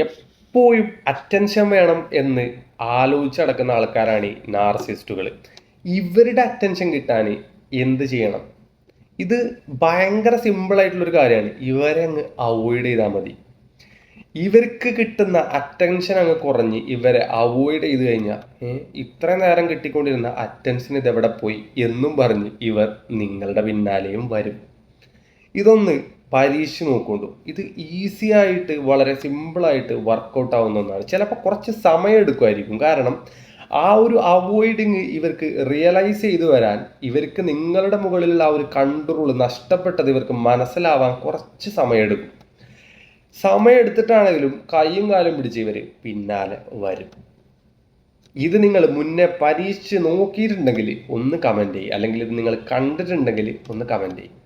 എപ്പോഴും അറ്റൻഷൻ വേണം എന്ന് ആലോചിച്ച് നടക്കുന്ന ആൾക്കാരാണ് ഈ നാർസിസ്റ്റുകൾ. ഇവരുടെ അറ്റൻഷൻ കിട്ടാൻ എന്ത് ചെയ്യണം? ഇത് ഭയങ്കര സിമ്പിളായിട്ടുള്ളൊരു കാര്യമാണ്. ഇവരെ അങ്ങ് അവോയ്ഡ് ചെയ്താൽ മതി. ഇവർക്ക് കിട്ടുന്ന അറ്റൻഷൻ അങ്ങ് കുറഞ്ഞ് ഇവരെ അവോയ്ഡ് ചെയ്ത് കഴിഞ്ഞാൽ ഇത്ര നേരം കിട്ടിക്കൊണ്ടിരുന്ന അറ്റൻഷൻ ഇതെവിടെ പോയി എന്നും പറഞ്ഞ് ഇവർ നിങ്ങളുടെ പിന്നാലെയും വരും. ഇതൊന്ന് പരീക്ഷ നോക്കൊണ്ടു. ഇത് ഈസി ആയിട്ട് വളരെ സിമ്പിളായിട്ട് വർക്കൗട്ട് ആവുന്ന ഒന്നാണ്. ചിലപ്പോൾ കുറച്ച് സമയം എടുക്കുമായിരിക്കും. കാരണം ആ ഒരു അവോയ്ഡിങ് ഇവർക്ക് റിയലൈസ് ചെയ്തു വരാൻ, ഇവർക്ക് നിങ്ങളുടെ മുകളിലുള്ള ആ ഒരു കൺട്രോൾ നഷ്ടപ്പെട്ടത് ഇവർക്ക് മനസ്സിലാവാൻ കുറച്ച് സമയം എടുക്കും. സമയം എടുത്തിട്ടാണെങ്കിലും കൈയും കാലും പിടിച്ച് ഇവർ പിന്നാലെ വരും. ഇത് നിങ്ങൾ മുന്നേ പരീക്ഷിച്ച് നോക്കിയിട്ടുണ്ടെങ്കിൽ ഒന്ന് കമൻറ്റ് ചെയ്യും, അല്ലെങ്കിൽ ഇത് നിങ്ങൾ കണ്ടിട്ടുണ്ടെങ്കിൽ ഒന്ന് കമൻറ്റ് ചെയ്യും.